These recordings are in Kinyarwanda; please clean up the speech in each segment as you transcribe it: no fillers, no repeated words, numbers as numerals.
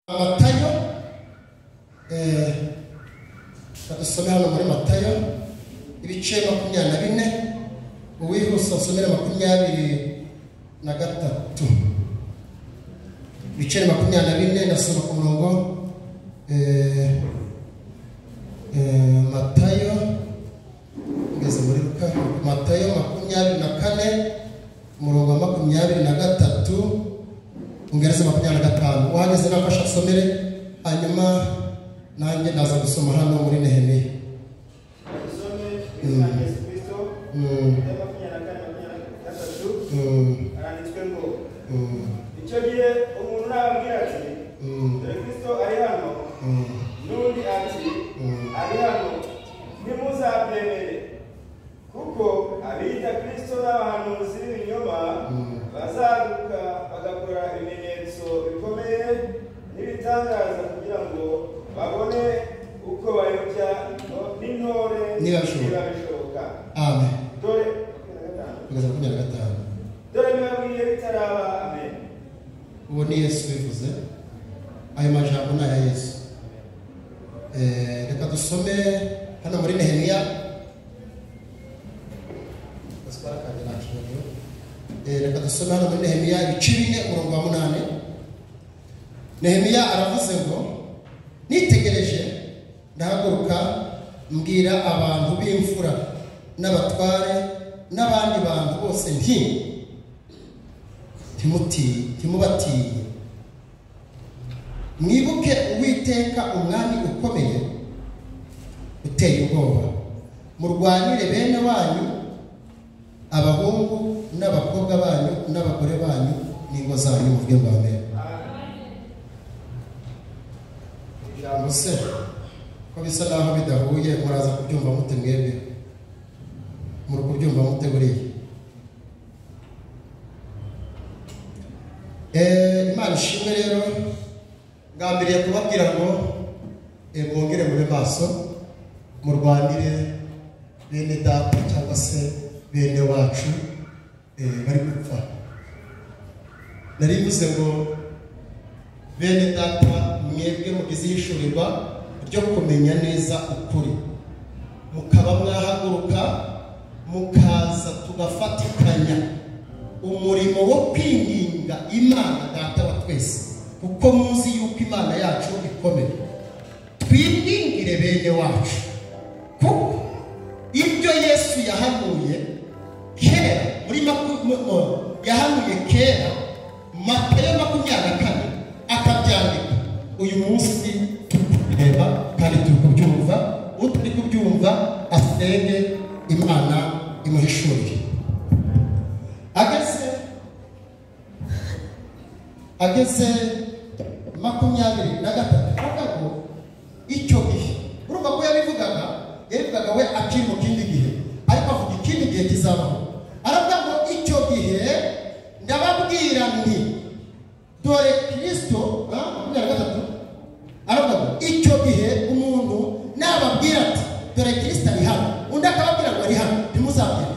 Matayo kadusomera hano muri Matayo ibice 24 uwihuse usomera 23 ibice 24 nasoma ku murongo Matayo ngeze muri Luka Matayo 24 umurongo wa 23 Ungereza 25 wahageze nafasha somere hanyuma nanjye naza gusoma hano muri Nehemiya Yesu Kristo aranditswe ngo icyo gihe umuntu nababwira ati dore Kristo ari hano n'undi ati ari hano ntimuzabyemere kuko abita Kristo n'abahanuzi b'ibinyoma bazaduka bagakora ibimenyetso bikomeye n'ibitangaza kugira ngo babone uko bayobya n'intore niba bishoboka. Amen. Dore bibabwiye bitaraba. Amen. Uwo ni Yesu bivuze ayo majambo na ya Yesu. Reka dusome hano muri Nehemiya reka dusome hano muri Nehemiya ibice 4 umurongo wa 8. Nehemiya aravuze ngo nitegereje ndahaguruka mbwira abantu b'imfura n'abatware n'abandi bantu bose ntimubatiye mwibuke Uwiteka umwami ukomeye uteye ubwoba murwanire bene wanyu abahungu n'abakobwa banyu n'abagore banyu n'ingo zanyu mu byo bamera. Ijambo se ko bisa naho bidahuye muraza kubyumva mute mwebwe muri kubyumva mute buriye Imana ishimwe rero ngambiriye kubabwira ngo mwongere mube maso murwanire bene data cyangwa se bene wacu bari gupfa. Narivuze ngo bene data mwebwe mugize ishurirwa ryo kumenya neza ukuri mukaba mwahaguruka mukaza tugafatikanya umurimo wo kwinginga Imana data wa twese kuko muzi yuko Imana yacu ikomeye. Twiningire bene wacu kuko ibyo Yesu yahanuye kera muri yahanuye kera Matayo 24 akabyandika uyu munsi tureba kandi tukubyumva utari kubyumva asenge Imana imuhishurire. Ageze 23 akago icyo gihe urumva ko yabivugaga we akiri mu kindi gihe ariko avuga ikindi gihe kizabaho. Aravuga ngo icyo gihe ndababwira nti dore Kristo 23 aravuga ngo icyo gihe umuntu nababwira ati dore Kristo ari hano undi akababwira ngo ari hano ntimuzabyemere.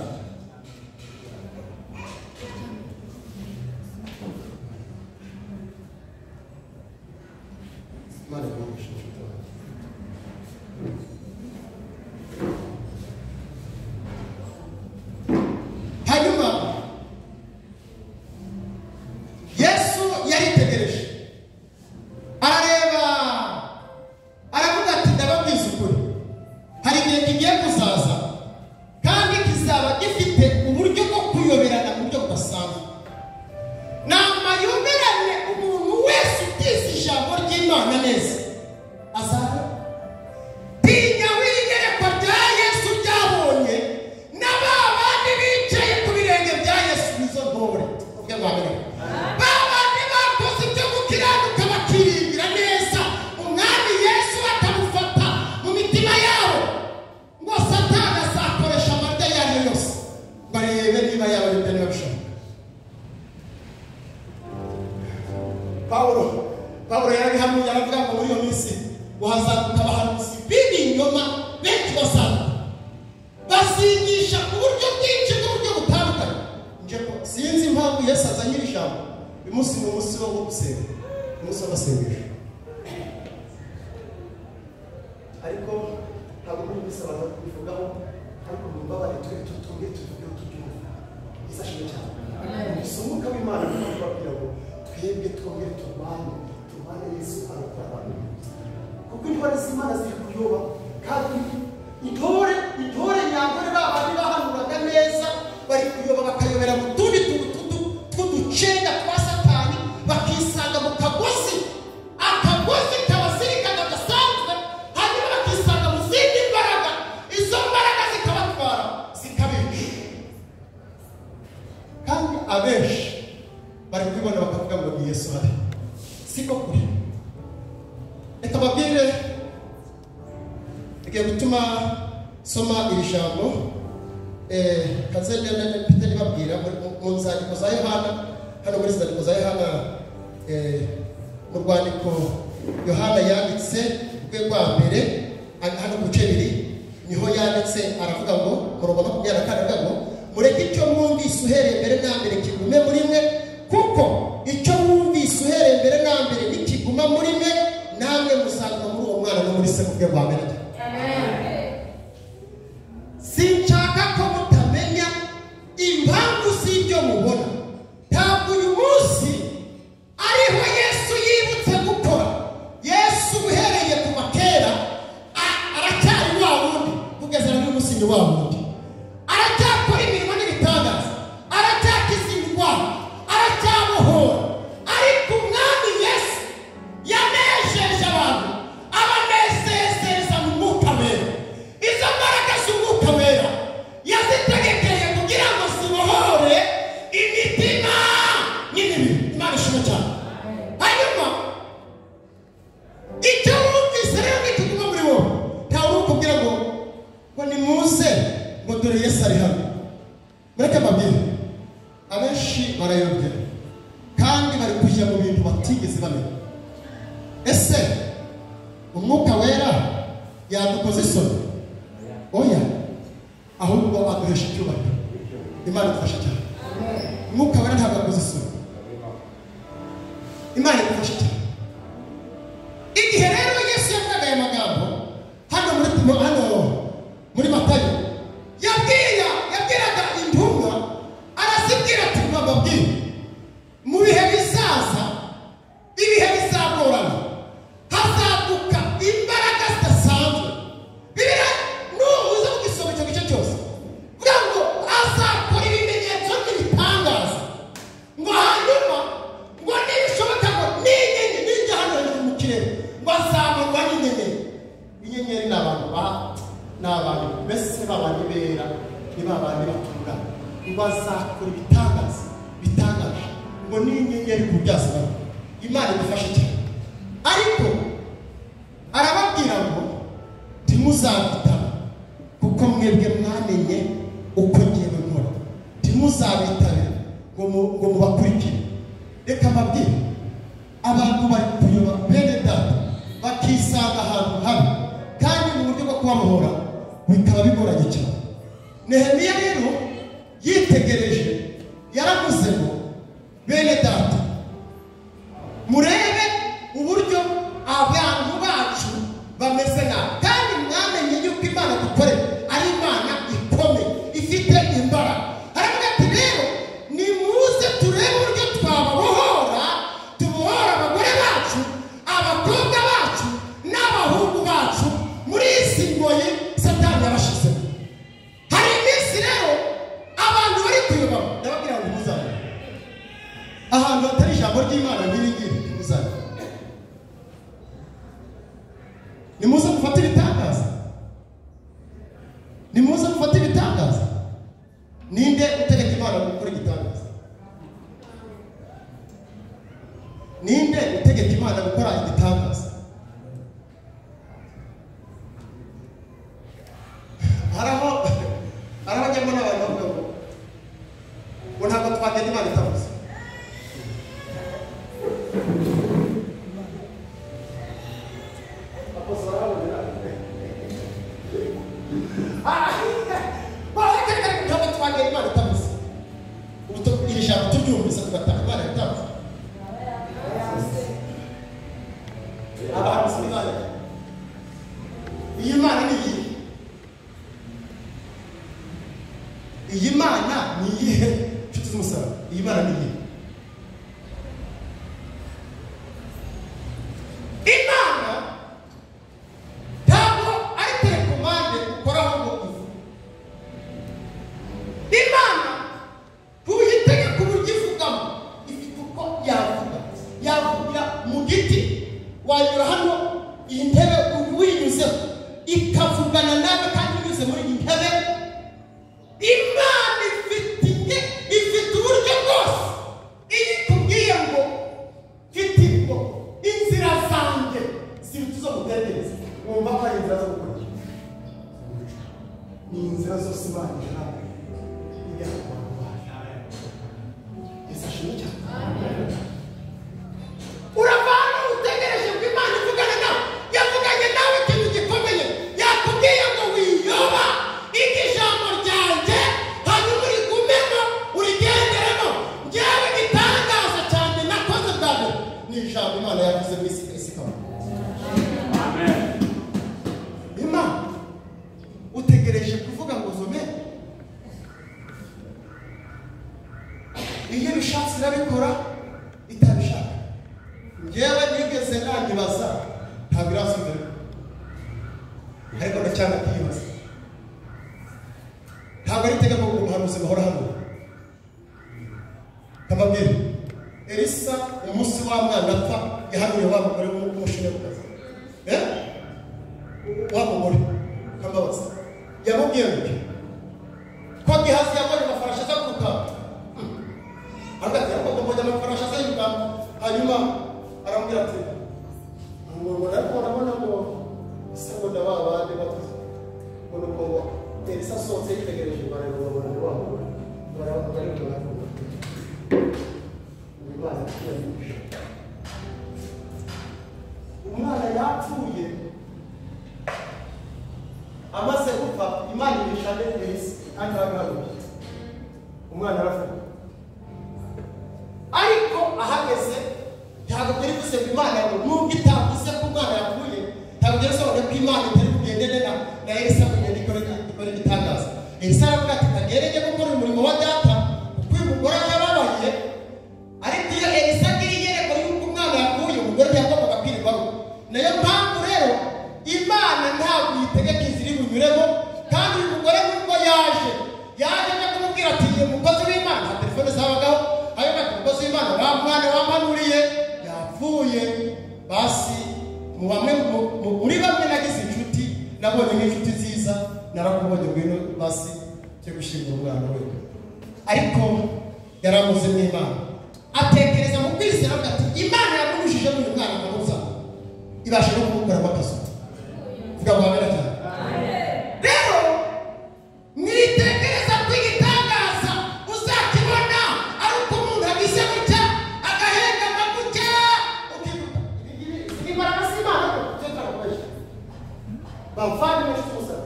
Paulo yarabihanuye aravuga ngo muri iyo minsi wahazaduka abahanuzi b'ibinyoma benshi bazigisha ku buryo bwinshi n'uburyo butandukanye. Sinzi impamvu Yesu azanye ijambo uyu munsi ni umunsi wo gusenga umunsi w'amasengesho ariko ntabwo muri bisaba kubivugaho ariko mu mbabare tuvuge tubyumva isashije cyane isumuka w'Imana kubabwira ngo twebwe twongere turwane Yesu arakora abantu kuko intwari z'Imana ziri kuyoba kandi intore nyangore babandi bahanuraga neza bari kuyoba bakayobera mu tundi tw'uducenga twa Satani bakisanga mu akagozi kabasirika gadasanzwe hanyuma bakisanga mu zindi mbaraga izo mbaraga zikabatwara zikabica kandi abenshi bari kubibona bakavuga ngo ni Yesu ari siko kuri reka babwire igiye gutuma soma iri jambo kazende Peter babwira mu nzandiko za Yohana hano muri nzandiko za Yohana mu rwandiko Yohana yanditse rwe rwa mbere hano ku cebiri niho yanditse aravuga ngo murongo 24 aravuga ngo mureke icyo mwumvise uhereye mbere na mbere kigume muri mwe kuko icyo mwumvise uhereye mbere na mbere nikiguma muri mwe namwe muzaguma muri uwo mwana no muri se kubwe rwa mbere. Sinshaka ko mutamenya impamvu z'ibyo mubona. Ntabwo uyu munsi ariho Yesu yibutse gukora. Yesu uhereye kuva kera aracyari wa wundi kugeza n'uyu munsi ni wa wundi. Aracyakora imirimo n'ibitangaza, aracyakiza indwara, aracyabohora. Ariko umwami Yesu yanejeje abantu, abanezeza mu mwuka wera. Izo mbaraga z'umwuka wera yazitegekeye kugira ngo zibohore imitima n'imibiri. Imana ishimwe cyane. Hanyuma icyo wumvise rero gituma muri wowe ntawe ukubwira ngo nimuze ngo dore Yesu ari hano. Mureke mbabwire abenshi barayobye kandi bari kujya mu bintu batigeze bamenya. Ese umwuka wera yadukoze isoni? Oya, ahubwo aduhesha icyubahiro. Imana idufashe cyane. Umwuka wera ntabwo akoze isoni. Imana idufashe cyane. Igihe rero Yesu yavugaga aya magambo hano muri Matayo yabwiraga intumwa arazibwira ati mbabwire mu bihe bizaza ibihe bizagorana hazaduka imbaraga zidasanzwe. Bibira nubuze mu gisoma icyo gice cyose kugira ngo azakora ibimenyetso n'ibitangaza ngo hanyuma ngo nibishoboka ngo n'inyenyeri n'ijya hano hejuru mu kirere ngo azamurwa n'inyenyeri. Inyenyeri ni abantu mbese babandi bera ni babandi batura ngo azakora bitangaje ngo n'inyenyeri ku byazana. Imana idufashe cyane. Ariko arababwira ngo ntimuzabitaba kuko mwebwe mwamenye uko ngewe nkora. Ntimuzabitabe ngo mubakurikire. Reka mbabwire abantu bari kuyoba bene data bakisanga ahantu habi kandi mu buryo bwo kubabohora bikaba bigoranye cyane. Nehemiya rero yitegereje yaravuze ngo bene data murebe uburyo abantu bacu bameze nabi kandi mwamenye yuko Imana dukorera ari Imana ikomeye ifite imbaraga. Haravuga ati rero nimuze turebe uburyo twababohora, tubohora abagore bacu, abakobwa bacu n'abahungu bacu muri izi ngoyi Satani yabashizemo. Hari iminsi rero abantu bari kuyoba ndababwira ngo muzabe ahantu hatari ijambo ry'Imana ngiri muzabe. Nimuze gufata ibitangaza. Nimuze gufata ibitangaza. Ninde utegeka Imana gukora igitangaza? Ninde utegeka Imana gukora igitangaza? Arabajyamo n'abantu bavuga ngo ntabwo twagenda Imana itavuze. iyi Mana ni iyi. Iyi Mana ni iyihe nshuti z'umusaraba? Iyi Mana ni iyihe? Imana ntabwo ari telekomande ukoraho ngo ivuge. Imana tuyitegeka uburyo ivugamo, ifite uko yavuga. Yavugira mu giti, wanyura hano iyi ntebe winyuzeho ikavugana nawe kandi unyuze muri iyi ntebe. Imana ifite uburyo bwose. Iyo ikubwiye ngo mfite inzira zanjye ziruta izo mutekereza, wumva ko ari inzira zo gukora. Ni inzira zose Imana ihawe ijya ku bantu bayo. Yesu ashimwe cyane. Uravana utegereje ko Imana ivugana nawe. Yavuganye nawe ikintu gikomeye. Yakubwiye ngo wiyoba ijambo ryanjye, hanyuma urigumemo urigenderemo. Njyewe gitangaza cyane nakoze bwa mbere ni ijambo Imana yavuze mu isi ikaba. Amen. Imana utegereje kuvuga ngo zome. Iyo bishatse irabikora, itabishaka njyewe nigeze nanyibaza ntabwo irasubira, ariko ndacyana kuyibaza. Ntabwo ari itegeko ngo umuhanuzi bahora hano. Kamabwira Elisa umunsi wa mwana apfa yahanuye wa mugore w'umushinyabukazi. Wa mugore Kambabazi yamubwiye ngo ko Gehazi yabonye amafarashi aza kuruka. Hagati ariko mbonye amafarashi aza yiruka, hanyuma aramubwira ati urabona ngo isabunda babandi batuze ngo Elisa asohotse yitegereje barabona ni wa mugore barabona ari kunavuga Imana yiyumvisha umwana yapfuye amaze gupfa. Imana irishane Elisa antagaruye umwana aravuga, ariko ahageze ntabwo byari bivuze ngo Imana ngo nubwo itavuze ko umwana yapfuye, ntabwo byari bisobanuye ko Imana itari kugendana na Elisa kugenda ikora igitangaza. Elisa aravuga ati ntagerege gukora umurimo wa data kuko uyu mugore yababaye. Ariko iyo Elisa agira igereko y'uko umwana yapfuye, umugore ntiyagombaga kwirirwaho. Nayo mpamvu rero Imana ntabwo yitegeka inzira iri bunyuremo. Kandi uyu mugore nubwo yaje ajya kumubwira ati ye mukozi w'Imana, nta telefone zabagaho, ariko ati mukozi w'Imana wa mwana wampanuriye yapfuye. Basi muri bamwe nagize inshuti, nabonye nk'inshuti nziza, narakubonye ngwino basi cyo gushimira umwana we. Ariko yaramuze n'Imana, atekereza mu kwizera ati Imana yamunyujije mu mwana akamuza, ibasha no kumukora amakaso. Vuga ngo amena cyane. Rero mwitekereza ko igitangaza uzakibona ari uko umuntu agize gutya agahengama gutya ukibuka imbaraga z'Imana ko tutarakoresha bamfanye mu cyusa.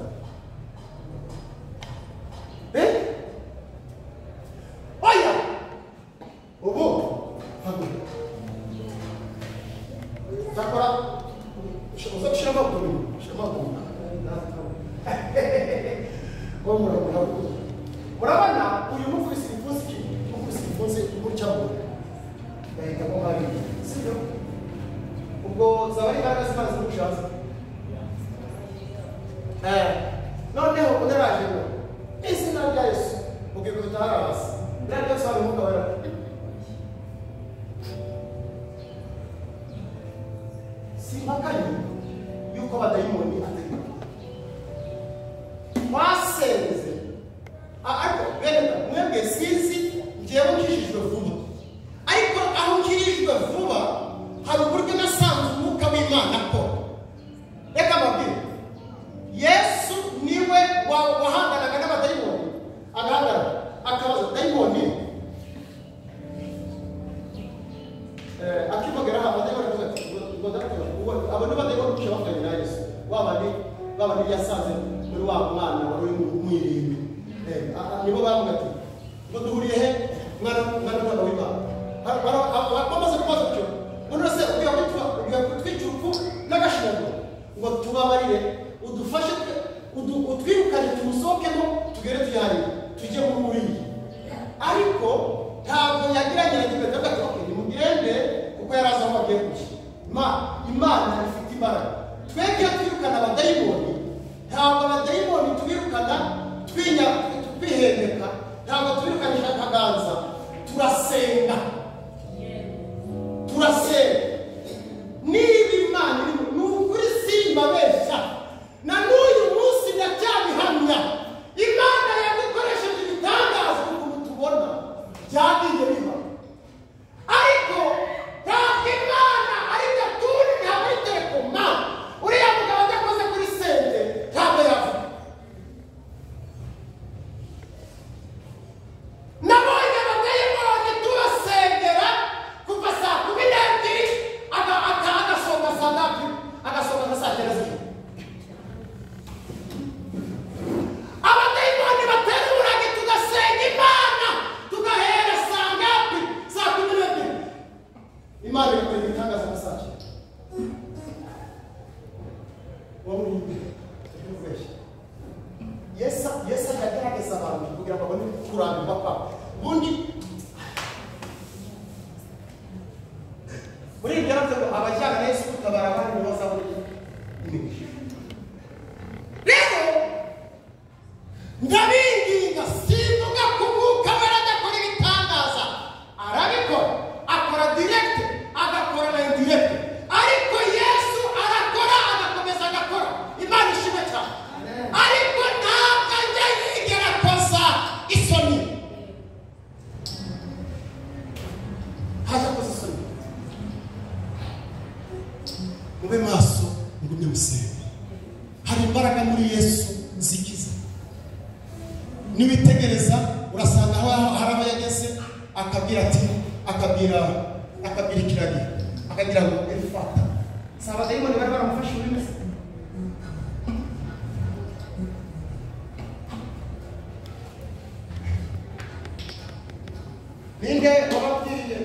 Oya ubu hago zakora uzakushira amaguru urabona uyu mufisi umucamu bahita ko hari sibyo ubwo zaba ari imbaraga z'Imana z'ubushatsi. Noneho unaraje ngo izina rya Yesu ugiye kutahara hasi ndaryo sana umuka wera simpakanye yuko abadayimoni ategeka wasenze. Ariko benda mwebwe sinzi njyewe nkijijwe vuba, ariko aho nkirijwe vuba hari uburyo nasanze umwuka w'Imana ko. Reka mbabwire, Yesu niwe wahanganaga n'abadayimoni, agahagarara akabaza dayimoni akivogera aha abadayimoni akavuga ati ngo data abo ni abadayimoni kuca bavuganye na Yesu babandi yasanze muri wa mwana wari umwirimbi. Nibo bavuga ati ngo duhuriye he mwana w'Imana. Bamaze kubaza icyo uno se ugiye kutwica urupfu n'agashinyaguro ngo tubabarire udufashe utwirukane tumusohokemo tugere tujye muri iyi ariko ntabwo yagiranye na Petero ati nimugende kuko yari azi aho agiye kujya. Imana ifite imbaraga. Twebwe twirukana abadayimoni, ntabwo abadayimoni tubirukana twihembeka, ntabwo tubirukanisha akaganza, turasenga. Niba Imana ni ukuri simbabeshya, na n'uyu munsi ndacyabihamya. Imana yadukoresheje ibitangaza ukuntu tubona byagiye biba, ariko ntabwo Imana ari gatuni, ntabwo ari telekoma. Uriya mugabo adakoze kuri sente ntabwo yavuga. Nabonye abadayimoni tubasengera kuva saa 12 agasonga saa ngapi? Agasonga na saa 3. Abadayimoni batera uburagi tugasenga Imana tugahera saa ngapi? Saa 12. Imana ikora ibitangaza na saa 9. Yesu yagerageza abantu kugira ngo babone kurambirwa kwabo. Ubundi muri ibyo yaravuze ngo abajyana na Yesu gutabara abandi nibo bazabona imigisha. Rero ndabinginga, simvuga ko Umwuka Wera adakora ibitangaza, arabikora, akora direct, agakora na indirect, ariko Yesu arakora agakomeza agakora. Imana ishimwe cyane. Ariko ntabwo ajya yigera kosa isoni. Haza kosa isoni. Mube maso, mugumye musenge. Hari imbaraga muri Yesu zikiza. Niwitegereza urasanga hari aho yageze akabwira ikiragi, akagira ngo Efata. Saba dayimoni bari baramufashe muri mese. Ninde wababwiye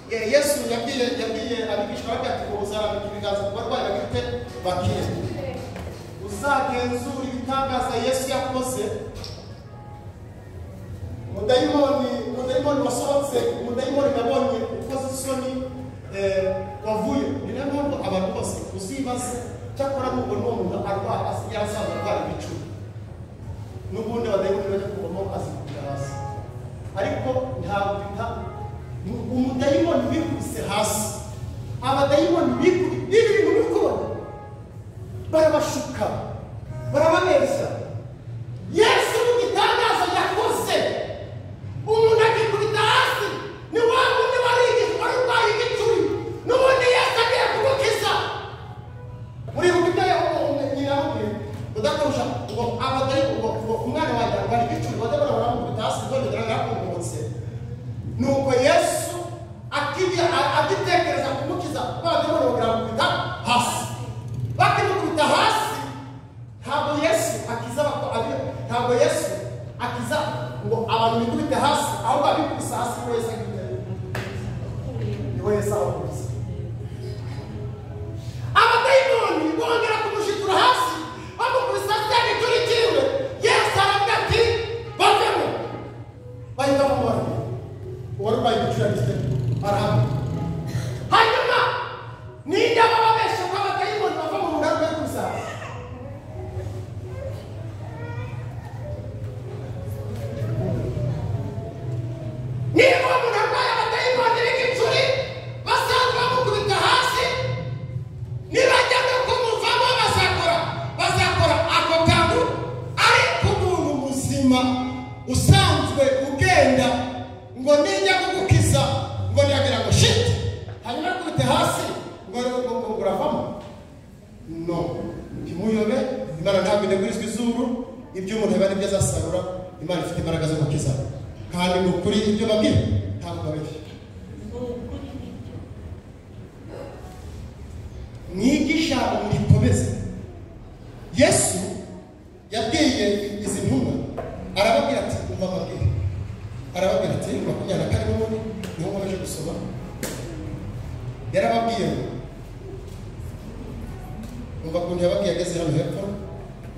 Yesu yabwiye abigishwa bake ati uzarambika ibiganza ku barwayi bagite bakire. Uzagenzura ibitangaza Yesu yakoze. Umudayimoni wasohotse, umudayimoni nabonye ukoze isoni wavuye. Ni nayo mpamvu abantu bose uzibaze cyakora nubona uwo muntu arwara yasaza arwara ibicuri, n'ubundi abadayimoni bajya kuvamo azikubita hasi. Ariko ntabwo umudayimoni bikubise hasi, abadayimoni bikubise ibintu bikubona barabashuka, barababeshya. Yesu mu gitangaza yakoze, umuntu akikubita hasi, ni wa wundi warigishwa arwaye igicuri, n'ubundi Yesu agiye kumukiza. Muri bubita nyirabuye udakurusha ngo abadayimoni ngo umwana wanjye arwaye igicuri, badabona baramukubita hasi ngo biragaragara. Nuko Yesu agitekereza kumukiza, abadayimoni baramukubita hasi. Bakimukubita hasi, ntabwo Yesu akiza ngo abantu bikubite hasi, ahubwo abikubise hasi ni Yesu agitera. Ni Yesu abakubise. Abadayimoni bongera kumushitura hasi, bamukubise hasi igicuri cyiwe. Yesu aravuga ati bavemo, bahita bamubona. Uwari urwaye igicuri agite arahamwe. Hanyuma ninde bababesha ko abadayimoni bava mu mugambi wo kubisa hasi? Niba umuntu arwaye abadayimoni b'igicuri basanzwe bamukubita hasi, nibajya no kumuvamo bazakora ako kantu. Ariko umuntu muzima usanzwe ugenda ngo nijya kugukiza ngo nyagira ngo shit, hanyuma kubite hasi ngo uravamo. No, ntimuyobe. Imana ntabwo inegurizwa izuru, ibyo umuntu yaba nibyo azasarura. Imana ifite imbaraga zo gukiza, kandi ni ukuri ibyo babwira ntabwo babeshya. Mwigisha umurikomeze. Yesu yabwiye izi ntumwa, arababwira ati umva babwire, arababwira ati 24 niho mwaje gusoma. Yarababwiye umva kuntu yababwiye ageze hano hepfo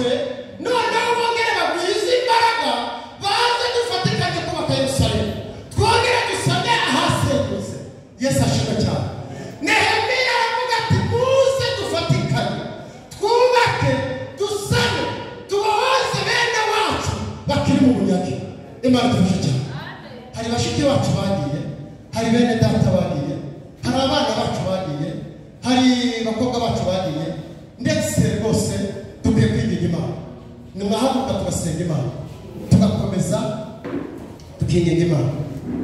natwe noneho bongere bagwize imbaraga baze dufatikanye kubaka Yerusalemu twongere dusane ahasenyutse. Yesu ashimwe cyane. Nehemiya aravuga ati muze dufatikanye twubake dusane tubohoze bene wacu bakiri mu bunyage. Imana idufashe cyane. Hari bashiki bacu bagiye, hari bene data bagiye, hari abana bacu bagiye, hari bakobwa bacu bagiye, ndetse rwose dukwiye kwigira Imana. Nimuhaguruka tugasenga Imana, tugakomeza tukirinda Imana.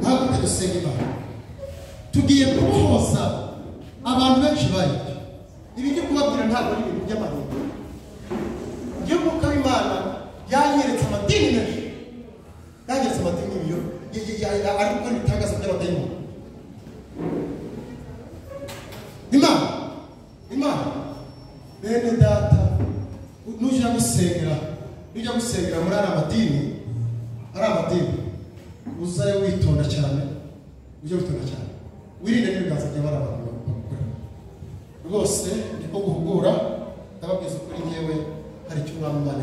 Haguruka dusenga Imana. Tugiye kubohoza abantu benshi bayo. Ibi ndi kubabwira ntabwo ari ibintu by'amahindu. Y'umwuka w'Imana yanyeretse amadini menshi. Yanyeretse amadini yo ari gukora ibitangaza by'abadayimoni. Imana bene data nujya gusengera muri ari amadini uzaye witonda cyane, wirinde n'ibiganza by'abari abantu bakora rwose. Ndiko guhugura ndababwiza ukuri ngewe hari icyo Umwami Imana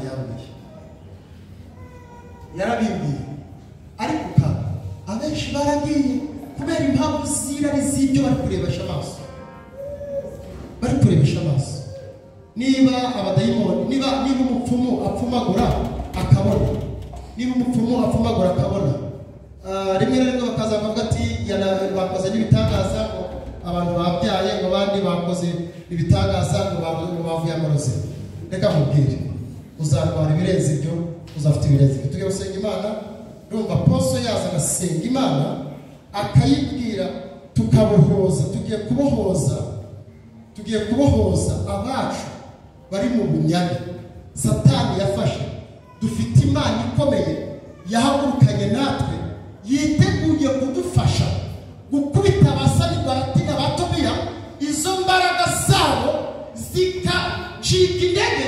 yarabibwiye, ariko kandi abenshi baragiye kubera impamvu zirari z'ibyo bari kurebesha amaso. Niba abadayimoni, niba umupfumu apfumagura akabona, rimwe na rimwe bakaza bavuga ati bakoze n'ibitangaza abantu babyaye, ngo abandi bakoze ibitangaza ngo bavuye amarozi. Reka mubwire, uzarwara ibirenze ibyo, uzafite ibirenze ibyo. Tugiye gusenga Imana. Urumva Aposo yaza agasenga Imana akayibwira, tukabohoza. Tugiye kubohoza abacu bari mu bunyage Satani yafashe. Dufite Imana ikomeye yahagurukanye natwe, yiteguye kudufasha gukubita abasanirwati n'abatobiya, izo mbaraga zabo zikacika intege,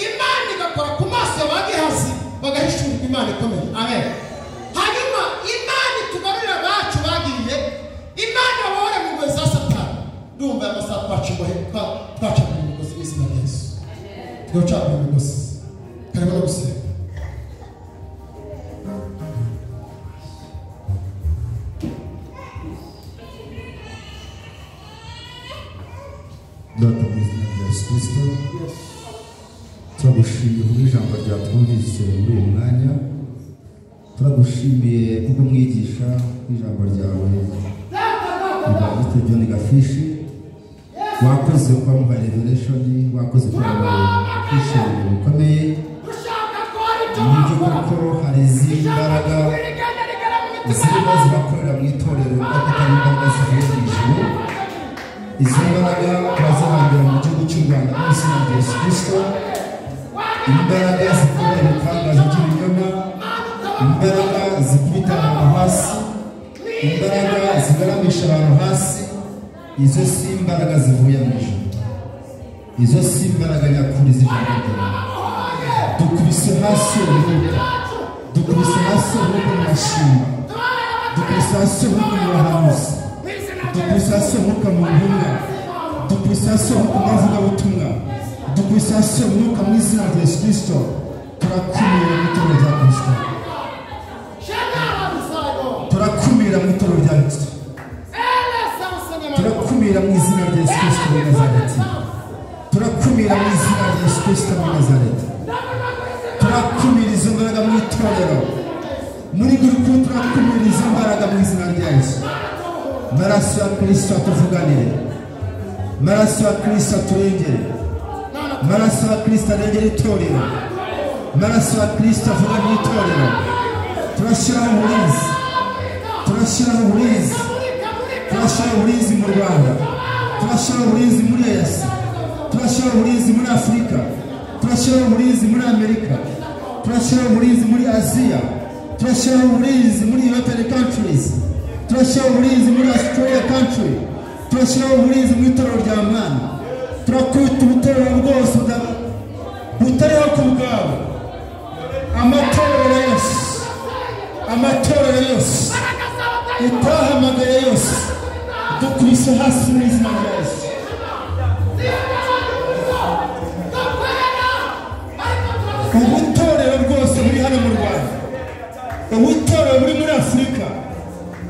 Imana igakora ku maso y'abagihazi bagahishurirwa Imana ikomeye. Amen. Hanyuma Imana itugarurira abacu bagiye, Imana bahora mu ngoyi za Satani. Ndumva amasaha twacakura imigozi y'izina rya Yesu. Twacakura imigozi. Karimo no gusenga. Data mu izina rya Yesu Kristo, turagushimiye kubw'ijambo ryatwumvise muri uyu mwanya. Turagushimiye kubw'umwigisha w'ijambo ryawe Dr. John Gafishi. Wakoze kwamuha revelation, wakoze kwamuha kwishimira bikomeye. Nibyo koko hari imbaraga zirimo zirakorera mu itorero, ariko atari imbaraga zivuye mu ijuru. Izo mbaraga bazahambira mu gihugu cy'u Rwanda mu izina rya Yesu Kristo. Imbaraga zikorera ibitangaza by'ibinyoma, imbaraga zikubita abantu hasi, imbaraga zigaramisha abantu hasi. Izo si imbaraga zivuye mu ijuru, izo si imbaraga nyakuri z'ijambo ryawe. Dukubise hasi umwuka, dukubise hasi umwuka mu mashimwe, dukubise hasi umwuka mu bahanuzi, dukubise hasi umwuka mu ntumwa, dukubise hasi umwuka mu bavugabutumwa, dukubise hasi umwuka mu izina rya Yesu Kristo. Turakumira mu itorero rya Kristo, turakumira mu itorero rya Kristo, turakumira mu izina rya Yesu Kristo w'i Nazareti, turakumira mu izina rya Yesu Kristo w'i Nazareti. Turakumira izo mbaraga mu itorero, muri gurupu turakumira izo mbaraga mu izina rya Yesu. Maraso ya Kristo atuvuganire, maraso ya Kristo aturengere, maraso ya Kristo arengere itorero, maraso ya Kristo avuga mu itorero. Turashyiraho uburinzi, turashyiraho uburinzi, turashyiraho uburinzi mu Rwanda, turashyiraho uburinzi muri Asia, turashyiraho uburinzi muri Afurika, turashyiraho uburinzi muri Amerika, turashyiraho uburinzi muri Aziya, turashyiraho uburinzi muri European countries, turashyiraho uburinzi muri Australia country, turashyiraho uburinzi mu itorero rya Mwana. Turakubita ubutorero bwose butariho ku bwawe, amatorero yose, amatorero yose utahamagaye yose, dukubise hasi mu izina rya Yesu. ubutorero bwose buri hano mu Rwanda, ubutorero buri muri Afurika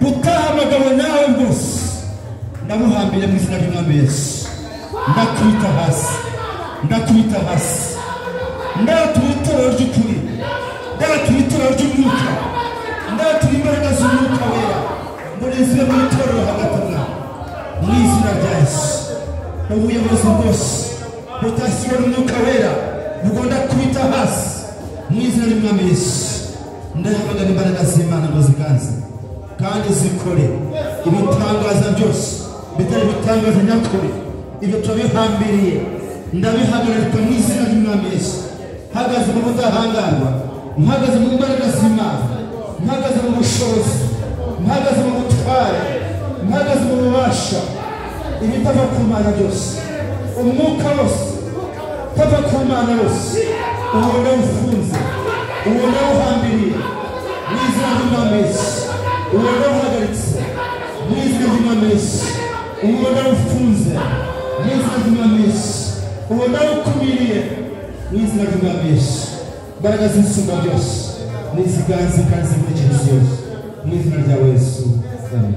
butahamagawe nawe bwose, ndabuhambire mu izina ry'Umwami Yesu. Ndakubita hasi, ndakubita hasi, ndatura itorero ry'ukuri, ndatura itorero ry'umwuka, ndatura imbaraga z'umwuka wera muri izina ry'itorero hagati mwa mu izina rya Yesu. Ubuyobozi bwose butashyira umwuka wera bugomba kubita hasi mu izina ry'Umwami Yesu. Ndahamagara imbaraga z'Imana ngo ziganze kandi zikore ibitangaza byose bitari bitangaza nyakuri. Ibyo turabihambiriye, ndabihagarika mu izina ry'Umwami Yesu. Mpagaze mu budahangarwa, mpagaze mu mbaraga z'Imana, mpagaze mu bushobozi, mpagaze mu butware, mpagaze mu bubasha. Ibitava ku Mana byose, umwuka wose utava ku Mana wose, uwo ndawufunze, uwo ndawuhambiriye mu izina ry'Umwami Yesu. Uwo ndawuhagaritse mu izina ry'Umwami Yesu. Uwo ndawufunze mu izina ry'Umwami Yesu. Uwo ndawukumiriye mu izina ry'Umwami Yesu. Imbaraga z'isumba byose niziganze kandi zimurikire isi yose mu izina rya Yesu. Amen.